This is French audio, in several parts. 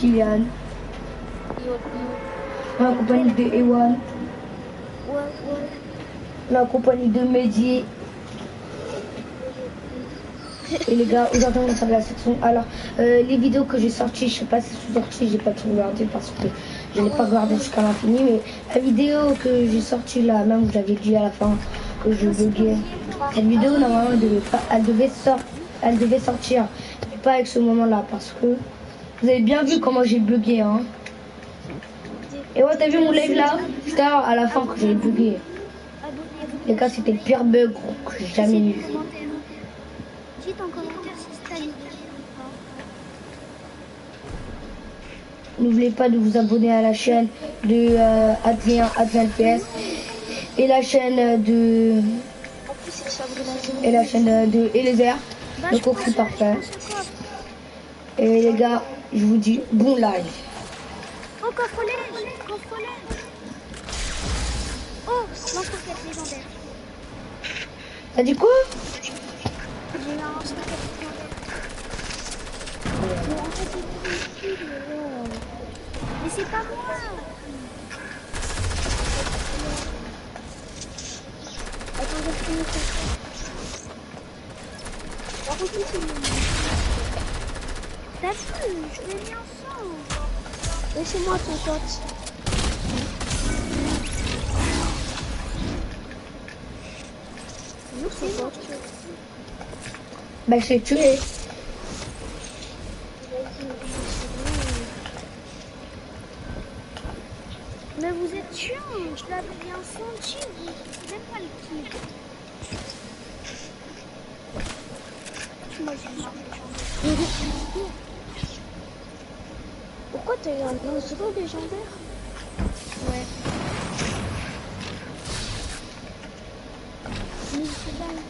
Kylian, la compagnie de Ewan, la compagnie de Mehdi. Et les gars, aujourd'hui on va faire la section. Alors, les vidéos que j'ai sorties, je sais pas si c'est sorti, j'ai pas tout regardé parce que je l'ai pas regardé jusqu'à l'infini. Mais la vidéo que j'ai sortie là, même vous avez dit à la fin que je buguais. Cette vidéo normalement elle devait sortir, mais pas avec ce moment-là parce que vous avez bien vu comment j'ai bugué, hein. Et ouais, t'as vu mon live là? C'était à la fin que j'ai bugué. Les gars, c'était le pire bug que j'ai jamais eu. Dites en commentaire si c'est une vidéo ou N'oubliez pas de vous abonner à la chaîne de Adrien PS et la chaîne de Eliezer, le coffre parfait. Et les gars, je vous dis bon live. Oh, coffre-lège. Oh, lance-roquette légendaire. T'as dit quoi? J'ai eu un lance-roquette légendaire. Mais en fait, c'est ici, mais c'est pas moi. Attends, je finis ça. Par contre, c'est le... T'as vu, je l'ai mis ensemble. Laissez-moi ton pote. Bah je l'ai tué. Mais vous êtes chiant, je l'avais bien senti, vous ne même pas le kill. Moi j'ai marre. Pourquoi t'as eu un lanceur légendaire? Ouais. Mais c'est pas une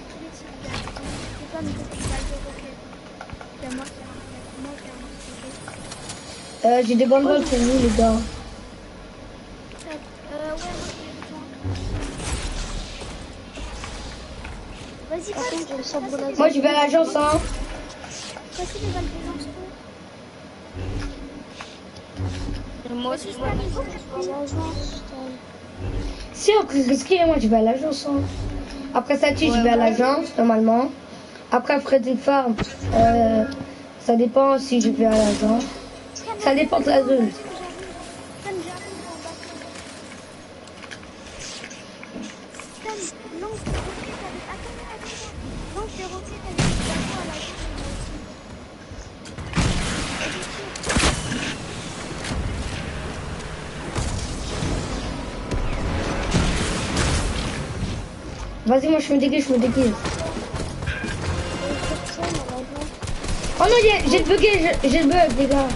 c'est pas une petite balle de roquette. C'est moi qui ai un roquette. J'ai des bonnes balles pour vous les gars. Ouais, moi j'ai besoin. Vas-y, passe. Moi je vais à l'agence, hein. Passez les balles de lance. Moi aussi, je vais à l'agence. Si on peut risquer, moi je vais à l'agence, hein. Après Sati, je vais à l'agence normalement. Après Freddy Farm, ça dépend si je vais à l'agence. Ça dépend de la zone. Vas-y, moi je me déguise. Oh non, j'ai le bugué, j'ai le bug, les gars.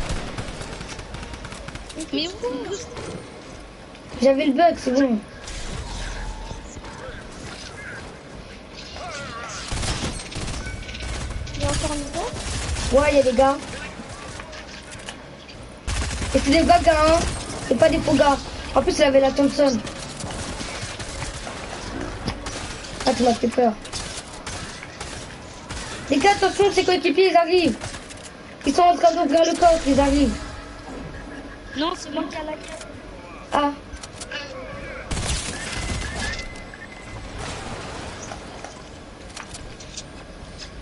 Mais où? J'avais le bug, c'est bon. Il y a encore une bug? Ouais, il y a des gars. Et c'est des gars, hein. C'est pas des faux gars. En plus, il avait la Thompson. Ah, tu m'as fait peur. Les gars, attention, ces coéquipiers, ils arrivent. Ils sont en train d'ouvrir le coffre, ils arrivent. Non, c'est moi qui ai la carte. Ah.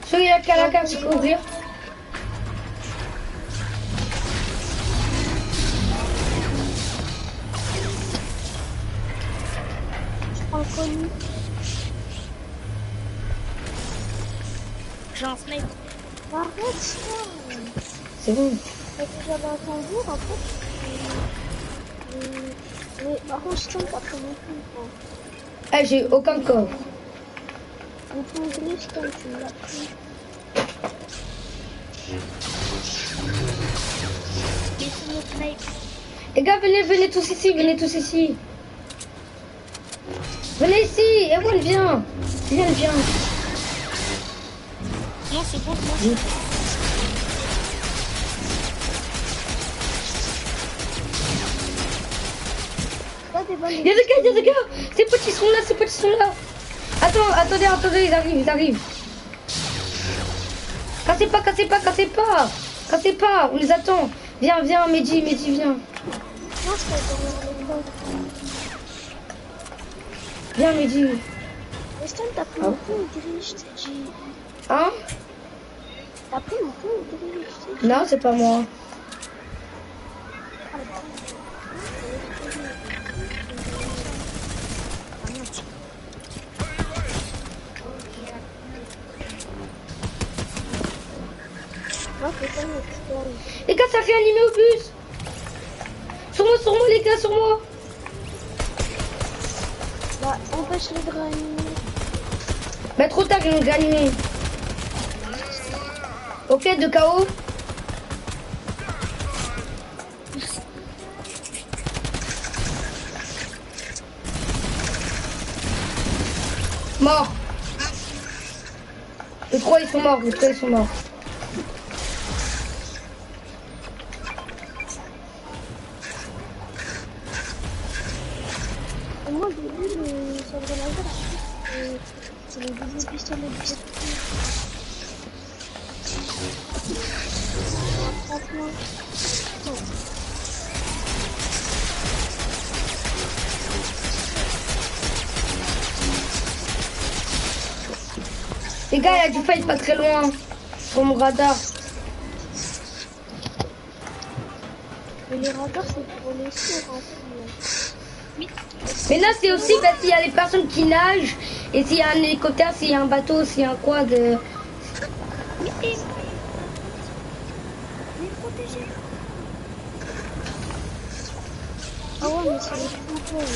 Celui-là qui a la carte, il faut ouvrir. Je prends le connu. J'ai un snipe. Arrête ça. C'est bon. J'avais attendu, en fait. Mais par contre, je tiens pas trop non plus. Eh, j'ai aucun coffre. Le point gris, je tiens, tu l'as pris. Laissez mon snipe. Les gars, venez tous ici, venez ici. Venez ici, Ewan, viens. Viens. Non, c'est bon, moi. Il y a des gars. Ces petits sont là. Attendez, ils arrivent. Cassez pas, on les attend. Viens, Mehdi, viens. Non, je peux dormir le corps. Viens, Mehdi. Weston, t'as pris mon fond ou gris, je t'ai dit. Hein? T'as pris mon fond ou gris, je t'ai dit. Non, c'est pas moi. Les gars, ça fait animer au bus. Sur moi, les gars, sur moi. Bah, empêche-les de réanimer. Bah, trop tard, ils ont gagné. Ok, 2 KO. Mort. Les 3 ils sont morts, Et moi, au début, le sabre laser, c'est le double pistolet de cette franchement. Les gars, il y a du fight pas très loin. Sur mon radar. Mais les radars, c'est pour les sourds, Mais là, c'est aussi bah, s'il y a les personnes qui nagent. Et s'il y a un hélicoptère, s'il y a un bateau, s'il y a un quad. Les protéger. Ah ouais, mais c'est les fantômes.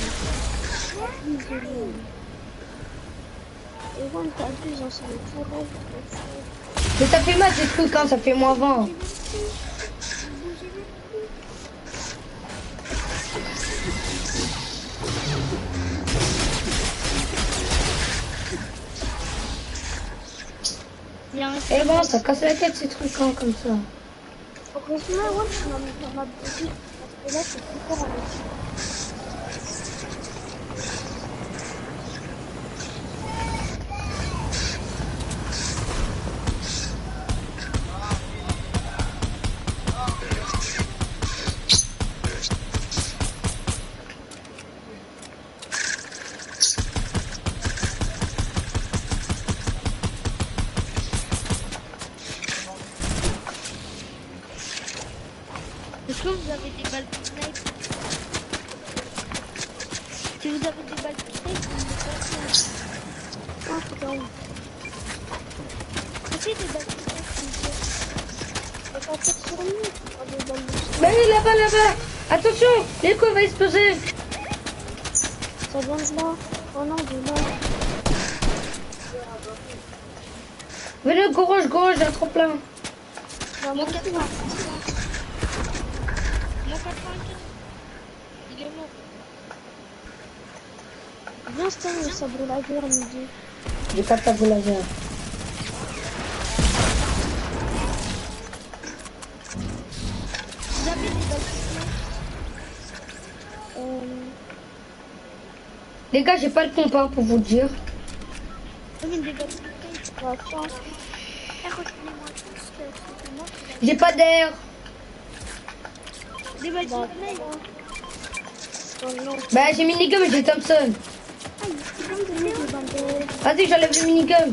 Et ouais, t'abuses, hein, c'est les forêts. Mais ça fait mal ces trucs, hein, ça fait moins 20. Et bon, ça casse la tête ces trucs hein, comme ça. Heureusement, ouais, je suis dans ma boutique. Parce que là, c'est plus fort avec ça. Est-ce que vous avez des balles de snipe? Si vous avez des balles de snipe, vous me passez. Ah, putain. Aussi des balles de snipe, s'il vous plaît. C'est pas fait sur nous. Pas des balles de snipe. Bah oui, là-bas. Attention, l'écho va exploser. Ça vient de là. Oh non, de là. Venez, gauche, j'ai un trop plein. Bah, Mon moi, 95. Mon 95. Il est mort. viens, Stan, le sabre laser, midi. J'ai pas de tabou laser. Vous avez des balles de snipe? Les gars, j'ai pas le pompe hein, pour vous dire. Vous avez des balles de snipe? Bah, attends. Retenez-moi tous, c'est moi. J'ai pas d'air. Des balles de Bah, snipe? oh non. Bah j'ai minigun mais j'ai Thompson. Ah, il faut me donner des bandeaux. Vas-y, j'enlève le minigun.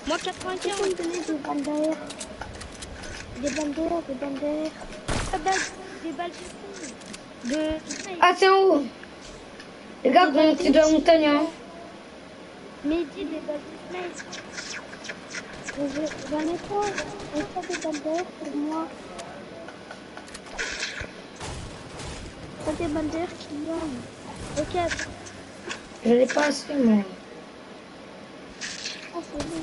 Moi Il faut 95. me donner des bandeaux. Des bandeaux, des bandeaux. Ah bah, des balles de snipe. De snipe. Ah, c'est en haut. Les gars, vous montez de la montagne hein. Mais dis des balles de snipe. J'en ai pas. J'ai pas des bandeaux pour moi. Pas des bandeaux qui viennent. Ok. Je l'ai pas assez moi. Ah, c'est bon.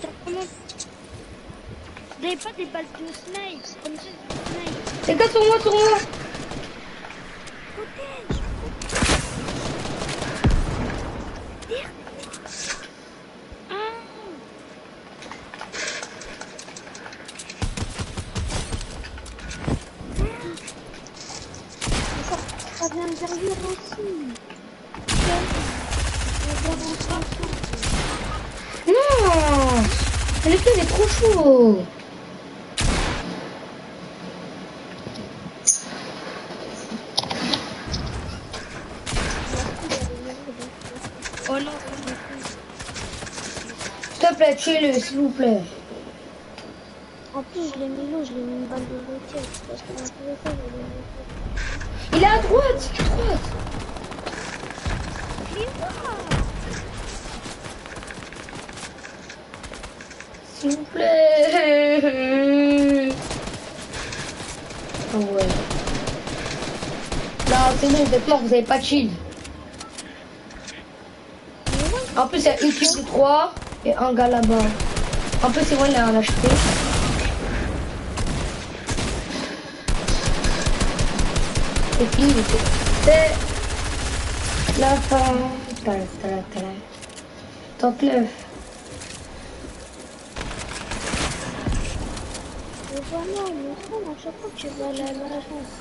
Ça commence. Vous n'avez pas des balles de snipe? Comme ça, du snipe. Les gars, sur moi. Protège. Ah. Ça vient derrière aussi. Non. Le gars, il est trop chaud. Oh non, S'il te plaît, tuez-le, s'il vous plaît. En plus, je l'ai mis là, je l'ai mis une balle de roquette. Parce qu'on pouvait pas, je l'ai mis. Il est à droite, il est à droite. S'il vous plaît. Oh ouais. Non, c'est bon, vous êtes morts, vous avez pas de shield. En plus, il y a une équipe de 3 et un gars là-bas. En plus, c'est moi, il a un acheté. C'est fini, c'est la fin. Tente-le. Mais voilà, mais frère, à chaque fois que tu vas aller à l'agence.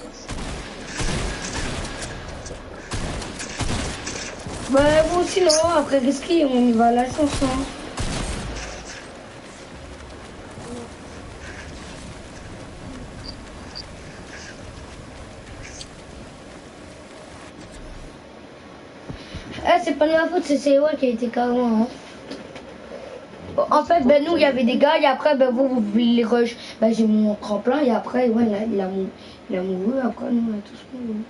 Bah, moi aussi, non, après risqué, on y va à l'agence. Hein. Eh, c'est pas de ma faute, c'est COA qui a été KO. Hein. En fait, ben nous, il y avait des gars, et après, ben vous voulez les rush. Ben j'ai mon tremplin, et après, ouais, il a mouru, après, nous, on a tous mouru.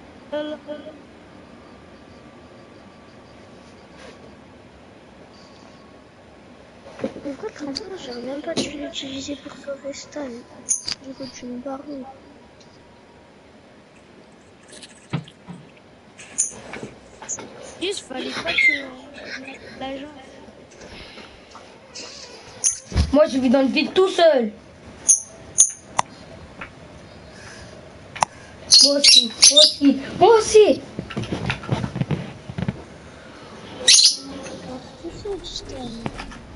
Pourquoi tremplin, j'aurais même pas dû l'utiliser pour sauver Stan. Du coup, tu me barres. Juste, fallait pas que l'agent. Moi, je vis dans le vide tout seul. Moi aussi, moi aussi, moi aussi.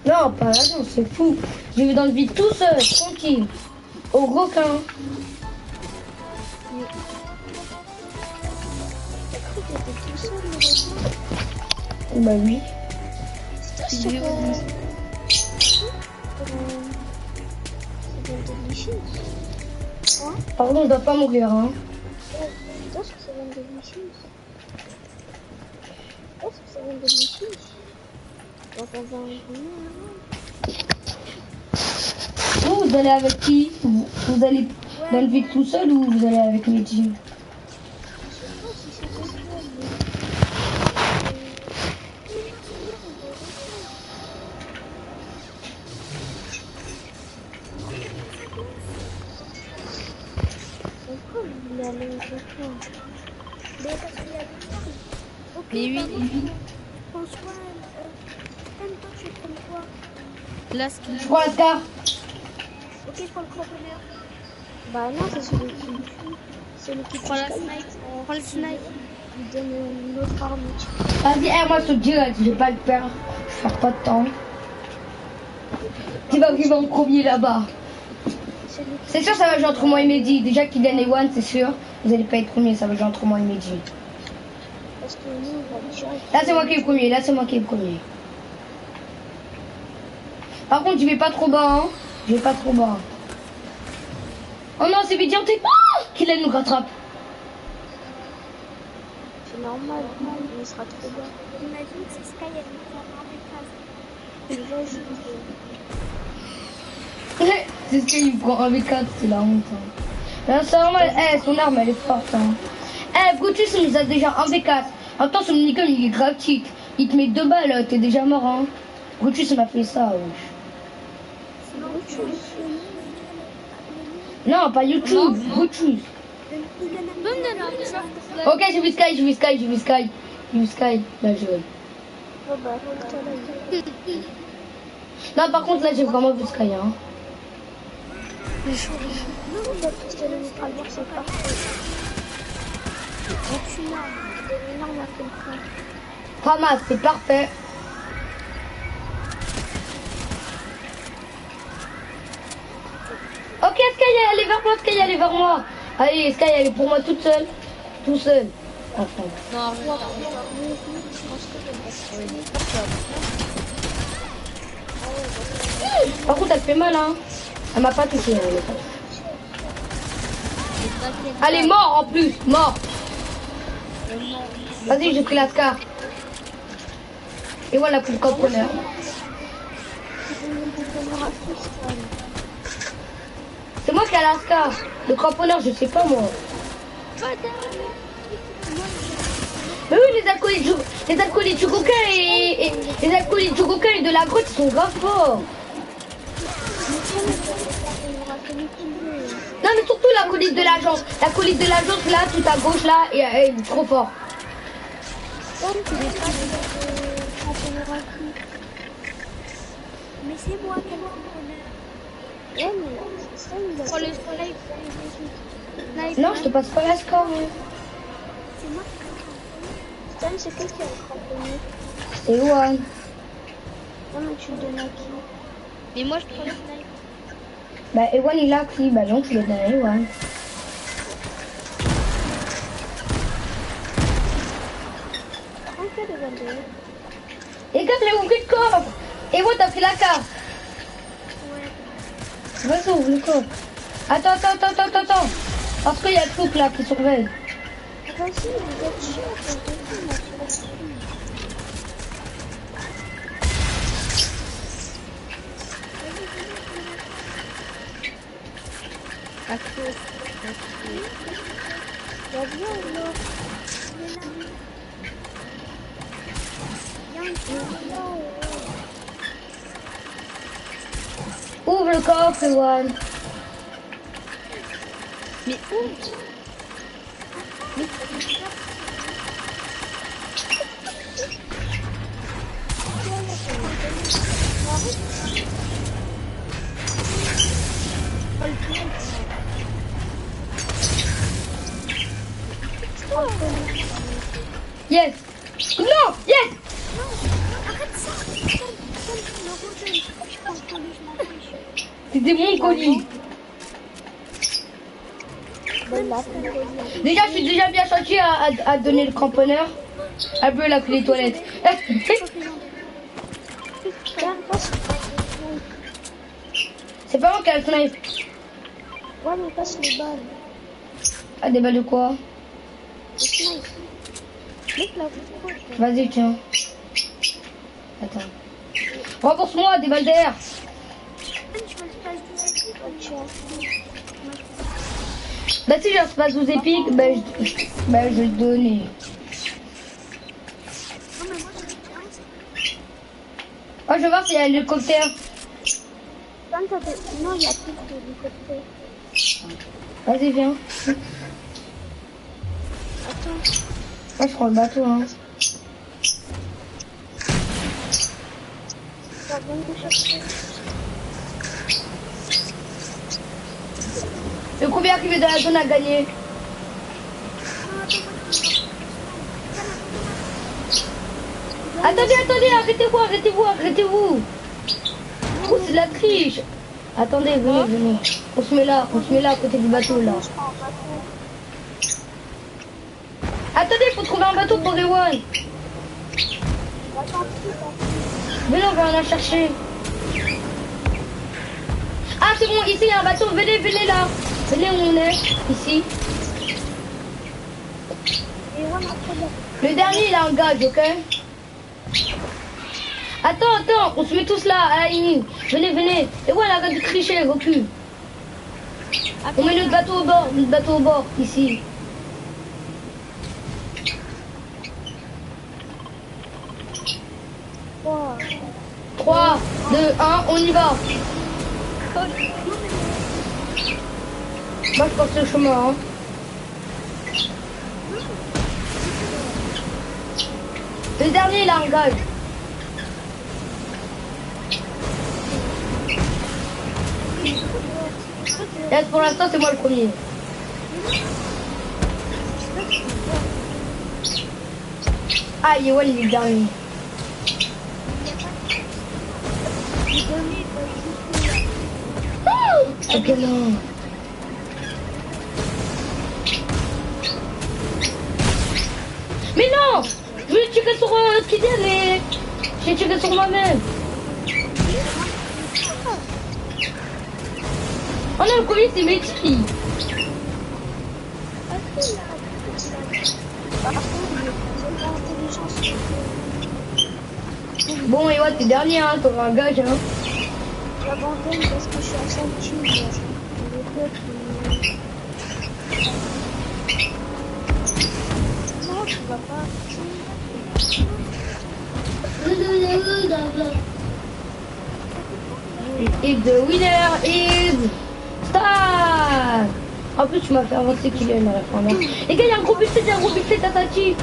Non, pas l'agence, c'est fou. Je vis dans le vide tout seul, tranquille. Au requin. Bah oui. Pardon, on doit pas mourir, hein. Vous allez avec qui? Vous allez dans le vide tout seul ou vous allez avec Mehdi? Mais oui. François, toi tu prends quoi? Là, ce qu'il Je prends la scar. Ok, je prends le cramponneur. Bah non, c'est celui qui tue. C'est celui qui prend la snipe. Prends le snipe. Il donne une autre arme. Vas-y, moi je te dis, je vais pas le faire. Je perds pas de temps. Qui va en premier là-bas? C'est sûr, ça va jouer entre moi et Mehdi. Déjà qu'il gagne les one, c'est sûr. Vous allez pas être premier, ça va jouer entre moi et Mehdi. Parce que nous, on va direct. Là, c'est moi qui est premier. Là, c'est moi qui est premier. Par contre, je vais pas trop bas, hein. Je vais pas trop bas. Oh non, c'est Mehdi en tête. Oh, qu'il nous rattrape. C'est normal, il sera trop bas. Imagine que c'est Sky, elle nous prend un Déjà, C'est ce qu'il prend un V4, c'est la honte. Hein. Là, c'est normal. Eh, son arme, elle est forte. Hein. Eh, Brutus, il nous a déjà un V4. En même temps, son minigun, il est grave cheat. Il te met 2 balles, t'es déjà mort. Hein. Brutus, il m'a fait ça. Ouais. Non, pas YouTube. Brutus. Ok, j'ai vu Sky, j'ai vu Sky, j'ai vu Sky. J'ai vu Sky. Là, je vais. Non, par contre, là, j'ai vraiment vu Sky. Hein. Pas mal, c'est parfait. Ok, Sky, elle est vers moi, Sky, elle est vers moi. Allez, Sky, elle est pour moi toute seule. Tout seul. Enfin. Non, Par contre, elle fait mal, hein. Elle m'a pas touché. Elle m'a pas touché. Allez, mort en plus, mort. Vas-y, j'ai pris la scar. Et voilà, plus le cramponneur. C'est moi qui ai la scar. Le cramponneur, je sais pas moi. Mais oui, les alcoolites du coca et les alcoolites du coca et de la grotte, ils sont grave forts. Non, mais surtout l'acolyte de l'agence. L'acolyte de l'agence, là, tout à gauche, là, et il est trop fort. Mais c'est moi qui ai le Prends le soleil. Non, je te passe pas la score. C'est moi qui ai Stan, c'est qui a le cramponné? C'est One. Non, mais tu le donnes à qui? Mais moi, je prends le soleil. Bah, Ewan il a pris, bah non, tu le donnes à Ewan. Et quand j'ai ouvert le coffre, Ewan t'as pris la carte. Vas-y, ouvre le coffre. Attends. Parce qu'il y a le truc là qui surveille. Vas-y, vous êtes sûr que je Ouvre le coffre, Ewan. Mais où? Yes. Non, yes. C'était mon colis. Déjà, je suis déjà bien sorti à donner le cramponneur. Un peu la clé des toilettes. C'est pas moi qui a le snipe. Ouais, mais passe les balles. Ah, des balles de quoi? Le snipe. Mec, là, Vas-y, tiens. Attends. Rembourse-moi des balles d'air. Bah si j'ai un space 12 épiques, bah je vais te donner. Oh, je vais voir s'il y a un hélicoptère. Non, il y a plus d'hélicoptère. Vas-y, viens. Attends. Moi, je prends le bateau, hein. Ça va me chercher. Le combien qui est dans la zone à gagner? Attendez, arrêtez-vous. Oh, c'est de la triche. Attendez, venez. On se met là à côté du bateau, là. Attendez, faut trouver un bateau pour Ewan. Venez, on va en chercher. Ah, c'est bon, ici, il y a un bateau. Venez là. Venez où on est. Ici. Le dernier, il a un gage, ok? Attends, on se met tous là, à la ligne. Venez. Et voilà, arrête de tricher, recule. On met notre bateau au bord, ici. Wow. 3, 2, 1, on y va. Moi, je passe le chemin, hein. Le dernier, il a un gage. Là, pour l'instant, c'est moi le premier. Ah, Ewan, il est le dernier. Ok, non. Mais non! Je voulais tirer sur Kylian, mais j'ai tiré sur moi-même. Oh non, le colis, c'est Métis. Par contre, j'ai pas intelligence. Bon, et ouais, t'es dernier, hein, t'auras un gage, hein. J'abandonne parce que je suis à 5 kills. Non, tu vas pas. If the winner is Star. En plus, tu m'as fait avancer qu'il y a une réforme. Les gars, il y a un gros buffet, Tatachi.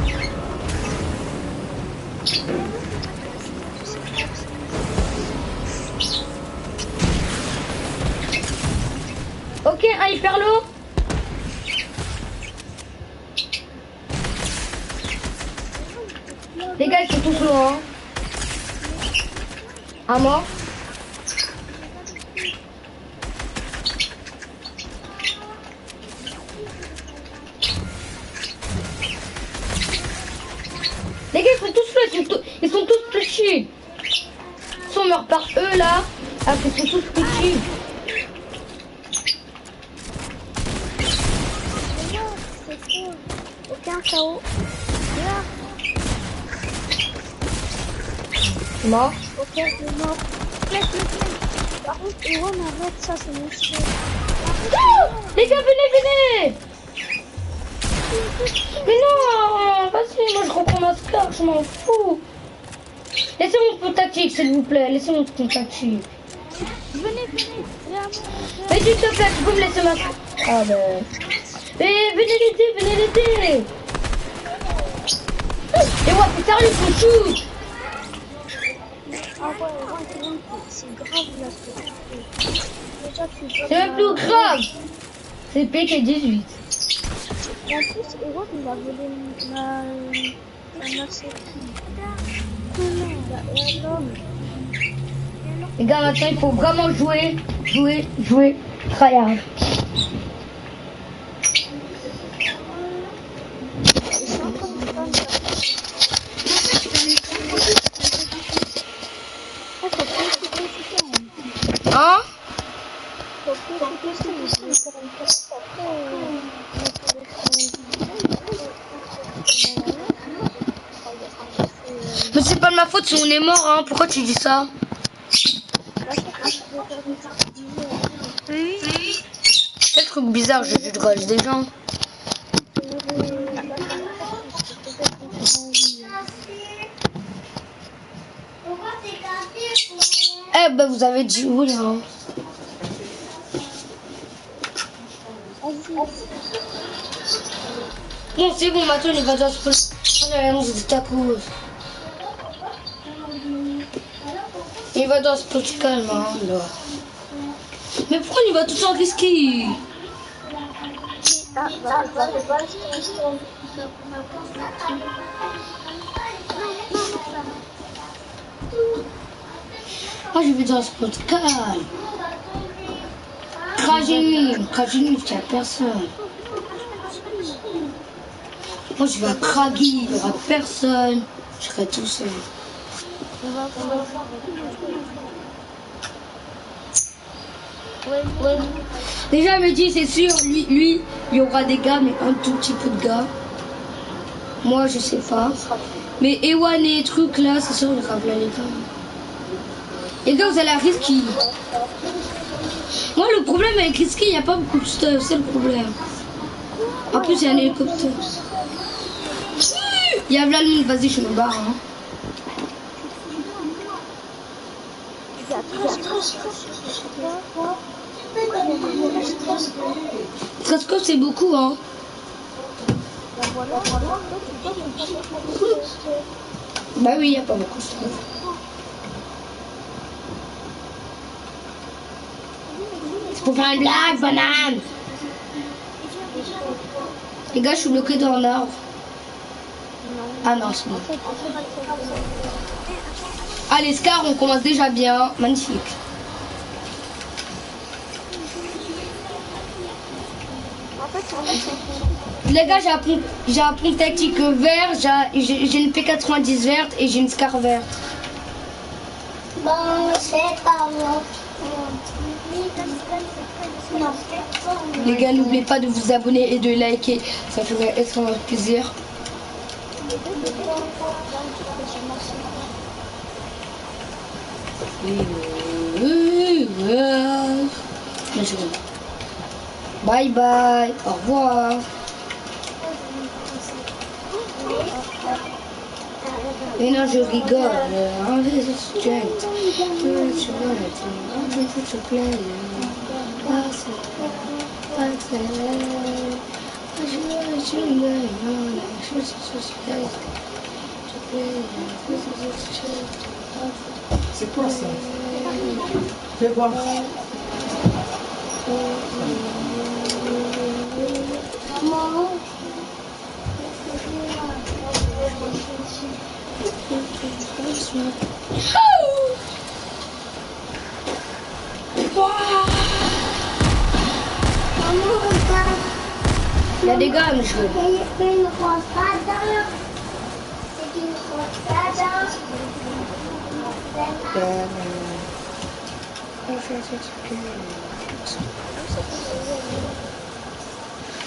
Ok, un hyperlo. Les gars, ils sont tous loin. Hein. Un mort. Les gars, ils sont tous là, ils sont tous touchés. Si on meurt par eux là, après ils sont tous touchés. Aucun KO. Mort. Ok, je suis mort. Par contre, Ewan, arrête ça, c'est mon chien. Les gars, venez. Mais non, vas-y, moi je reprends ma scar, je m'en fous. Laissez mon tactique, s'il vous plaît, laissez mon tactique. Venez. Mais s'il te plaît, tu peux me laisser ma scar. Ah ben... Mais venez l'aider. Et moi, c'est sérieux, faut shoot. Ah ouais, c'est grave là ce que tu fais. Déjà, C'est même plus grave. C'est PK18. Et en plus, Ewan, il a volé ma Les gars, maintenant, il faut vraiment jouer. Tryhard. Hein? Mais c'est pas de ma faute si on est mort, hein. Pourquoi tu dis ça? Quel truc bizarre, je rage des gens. Eh ben vous avez dit où là? Bon c'est bon, maintenant il va dans ce poste. On a l'annonce de tacos. Il va dans ce poste calme hein, là. Mais pourquoi il va tout le temps risquer? Moi je vais dans ce poste calme. Cragénie, il n'y a personne. Moi je vais à Craggy, il n'y aura personne. Je serai tout seul. Déjà elle me dit c'est sûr, lui, il y aura des gars, mais un tout petit peu de gars. Moi je sais pas. Mais Ewan et trucs là, c'est sûr, il y aura plein les gars. Les gars, vous allez à Risky. Moi le problème avec Risky, il n'y a pas beaucoup de stuff, c'est le problème. En plus il y a un hélicoptère. Il y a plein de monde, vas-y je me barre. Hein. Trasco c'est beaucoup hein. Bah oui, il n'y a pas beaucoup de stuff. C'est pour faire une blague, banane. Les gars, je suis bloqué dans un arbre. Ah non, c'est bon. Allez, Scar, on commence déjà bien. Magnifique. Les gars, j'ai un pont tactique vert, j'ai une P90 verte et j'ai une Scar verte. Bon, c'est pas moi. Les gars, n'oubliez pas de vous abonner et de liker. Ça ferait extrêmement plaisir. Bye bye. Au revoir. Et non, je rigole. C'est quoi ça? Fais voir. Il y a des gars, mais je veux. C'est une rosada. C'est une rosada.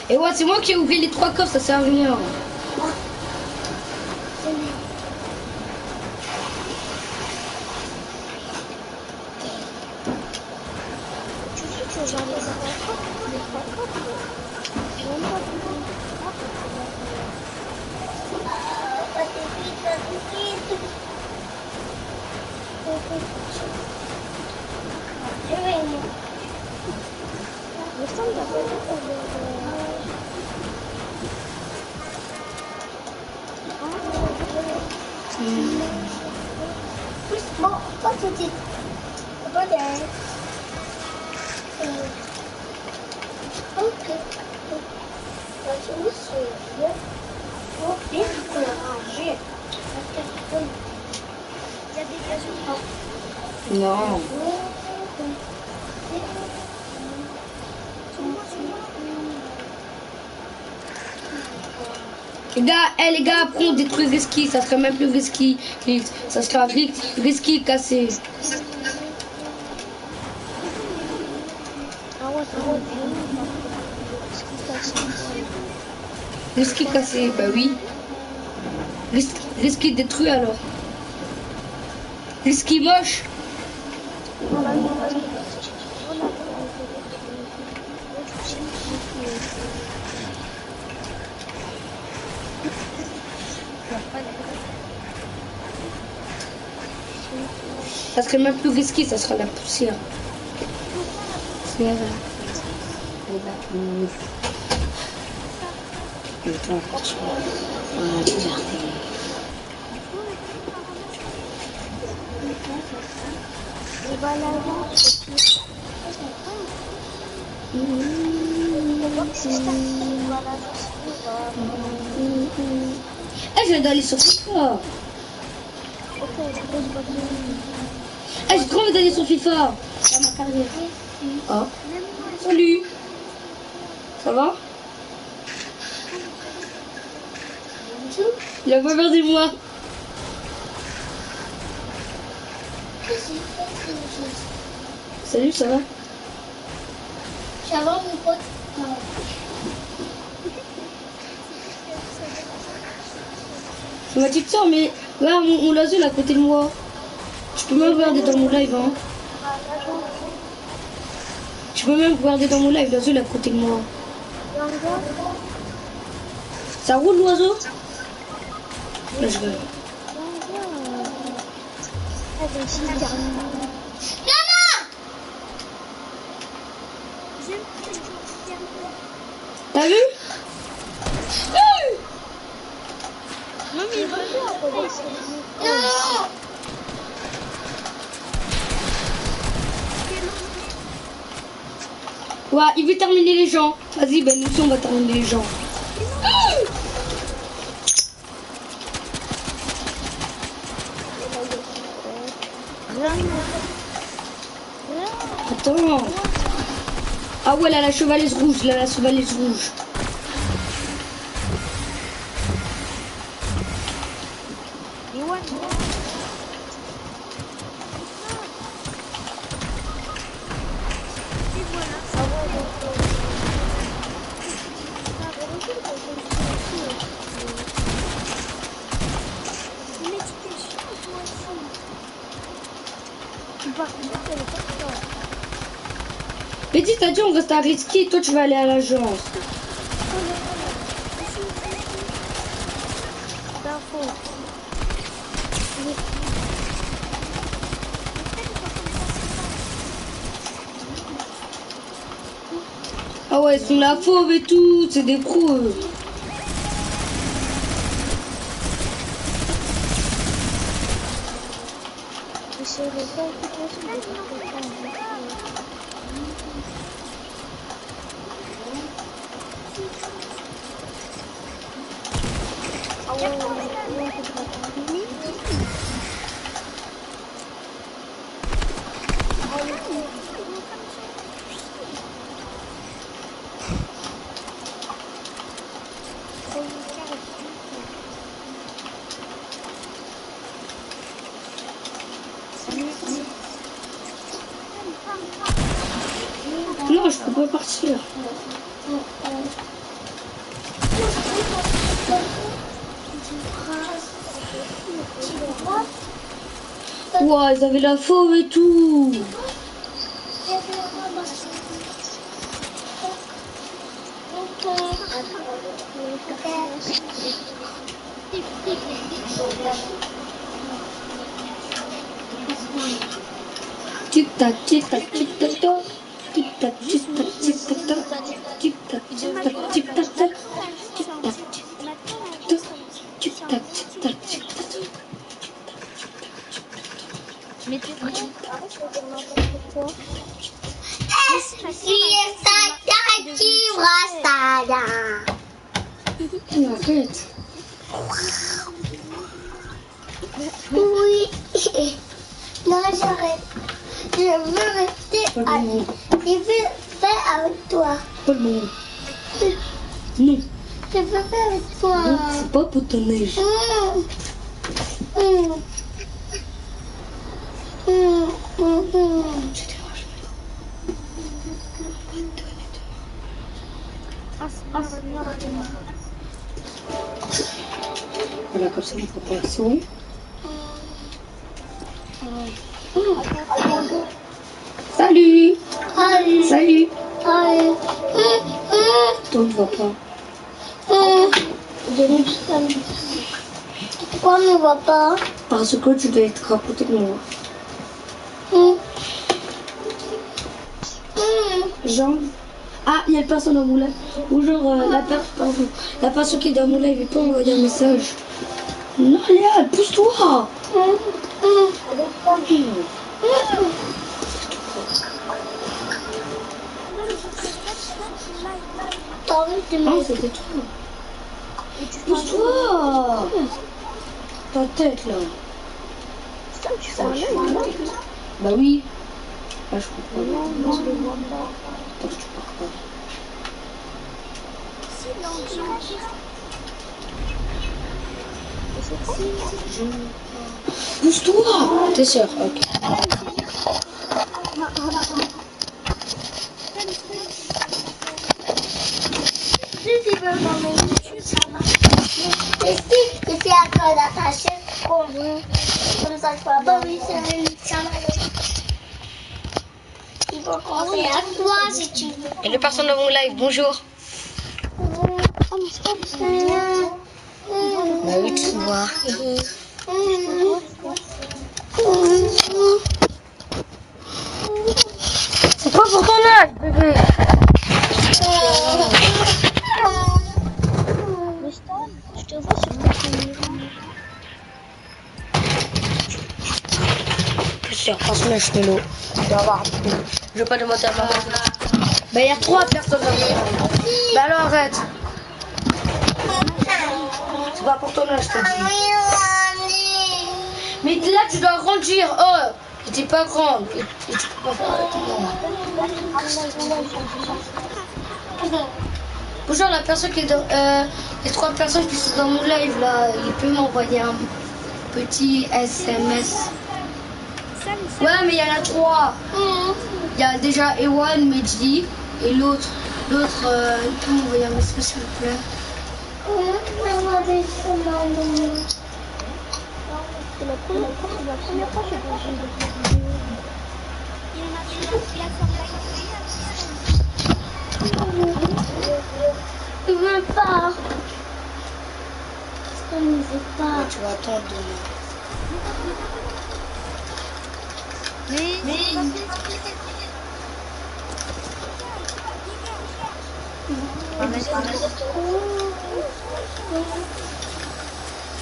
Et ouais, c'est moi qui ai ouvert les 3 coffres, ça sert à rien. Bon, pas tout de suite. Pas derrière. Ok. Je me suis pour décourager. Il y a des gazons. Non. Les gars, prends des trucs risqués, ça serait même plus risqué. Ça sera risqué cassé. Ah ouais, Risqué cassé, bah oui. Risqué détruit alors. Risqué moche. Ça serait même plus risqué, ça sera la poussière. Je viens d'aller sur FIFA. J'ai trop envie d'aller sur FIFA. Ah. Salut. Ça va? Il a pas peur de moi. Salut, ça va? Ça va, mon pote? C'est ma petite soeur, mais là, mon laser à côté de moi. Tu peux même regarder dans mon live, hein. Tu peux même regarder dans mon live, l'oiseau à côté de moi. Ça roule l'oiseau? Là, je vais. T'as vu? Non mais il va bien. Ouais, il veut terminer les gens. Vas-y, ben nous aussi on va terminer les gens. Attends. Ah ouais, là la chevaleuse rouge, là la chevaleuse rouge. dit, on reste à Risky, toi tu vas aller à l'agence. D'infos. Ah ouais, ils sont la fauve et tout, c'est des pros. Non, je peux pas partir. Ouah, ils avaient la fauve et tout. Tic tac, tic tac, tic tac, toc. Tic tac, tic tac, tic tac, toc. Tic tac, tic tac, tic tac, toc. Tic tac, tic tac, tic tac, tic tac. Mais tu prends n'importe quoi. Arrête. Oui. Non, j'arrête. Je veux rester avec. Je veux faire avec toi. Pas le moment. Non. Je veux faire avec toi. Non, c'est pas pour ton âge. Je dérange. Voilà, comme ça, on peut pas assurer. Salut. Allez. Salut. Allez. Toi, on ne voit pas. Pourquoi on ne voit pas? Parce que tu dois être à côté de moi. Genre... Ah, il y a une personne au moulin. Ou genre, la personne qui est dans le moulin, il veut pas envoyer un message. Non, Léa, pousse-toi. Non, c'était toi. Pousse-toi. Ta tête, là. Bah oui. Ah, je comprends. Attends, je te parle pas. Pousse-toi. T'es sûr? Ok. Je suis à toi d'attacher. Comme ça, je peux pas oui, c'est il faut penser à toi si tu veux. Et les personnes dans mon live, bonjour. Bah oui, tu vois. C'est pas pour ton âge, bébé. Je te vois sur ta caméra. C'est sûr, franchement, je suis l'eau. Je vais avoir. Je vais pas demander à ma maman. Bah, il y a 3 personnes dans mon live. Bah, alors arrête. C'est pas pour ton âge, je te dis. Mais là, tu dois grandir. Oh, t'es pas grande. Et tu peux pas faire avec moi. Bonjour, la personne qui est dans, les 3 personnes qui sont dans mon live là, il peut m'envoyer un petit SMS. Ouais, mais il y en a 3. Il y a déjà Ewan, Mehdi et l'autre. Il peut m'envoyer un message s'il vous plaît. C'est la première fois que je fais dans une vidéo. Je veux pas. Ça ne veut pas. Tu vas attendre demain.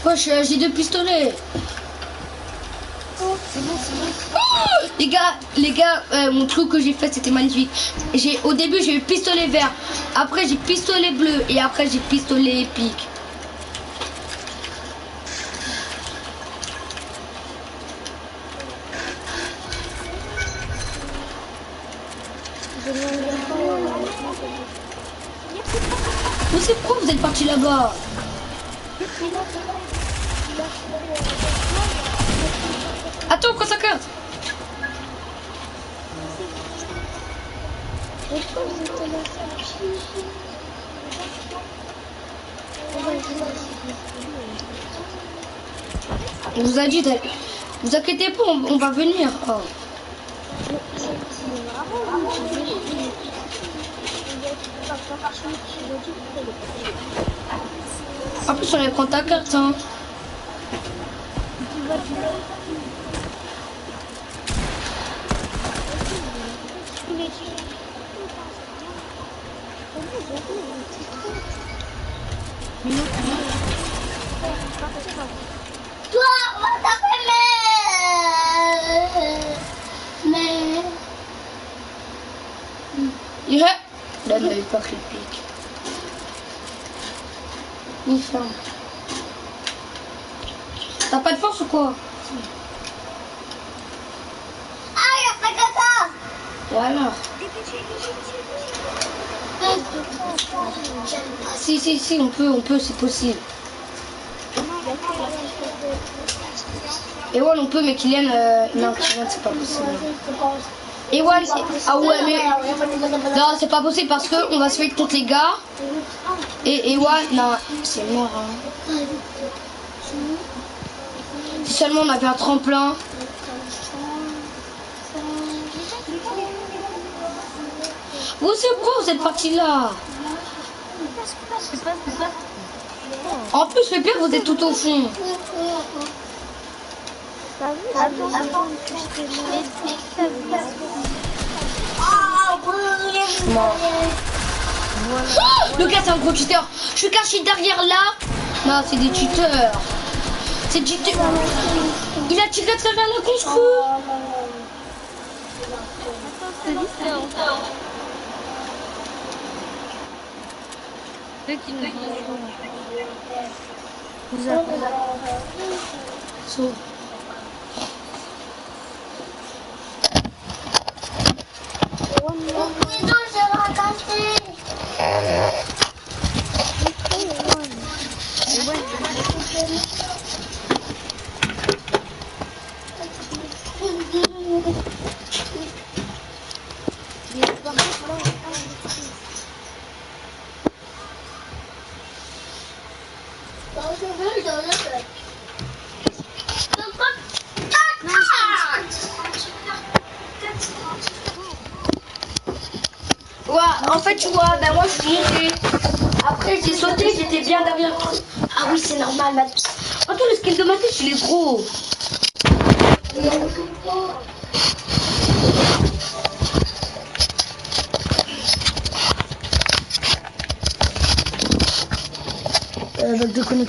Wesh, j'ai 2 pistolets. Les gars, mon truc que j'ai fait c'était magnifique. Au début j'ai eu pistolet vert, après j'ai pistolet bleu et après j'ai pistolet épique. Mais c'est pourquoi vous êtes parti là-bas? Attends, prends sa carte. On vous a dit d'aller. Vous inquiétez pas, on va venir. Oh. En plus, on va prendre ta carte. Hein. Toi, on va taper, mais... Yeah. Là, il n'avait pas que les pics. Ni ferme. T'as pas de force ou quoi? Ah, il y a pas que ça. Voilà. Si, on peut, c'est possible. Ewan, on peut, mais Kylian, non, Kylian, c'est pas possible. Ewan, ah ouais, mais non, c'est pas possible parce que on va se faire contre les gars. Et Ewan, non, c'est mort. Hein. Si seulement on avait un tremplin. Vous, c'est pourquoi vous êtes partis là? En plus, le pire, vous êtes tout au fond. Mort. Le gars, c'est un gros cheater. Je suis caché derrière là. Non, c'est des cheaters. C'est cheater. Il a tiré à travers la construction. So. Sinon, je vais casser. Ouais, en fait, tu vois, ben moi je suis monté. Après, j'ai sauté, j'étais bien derrière le truc. Ah oui, c'est normal, ma... Attends, le skill de ma tête, il est gros. Bug de connexion.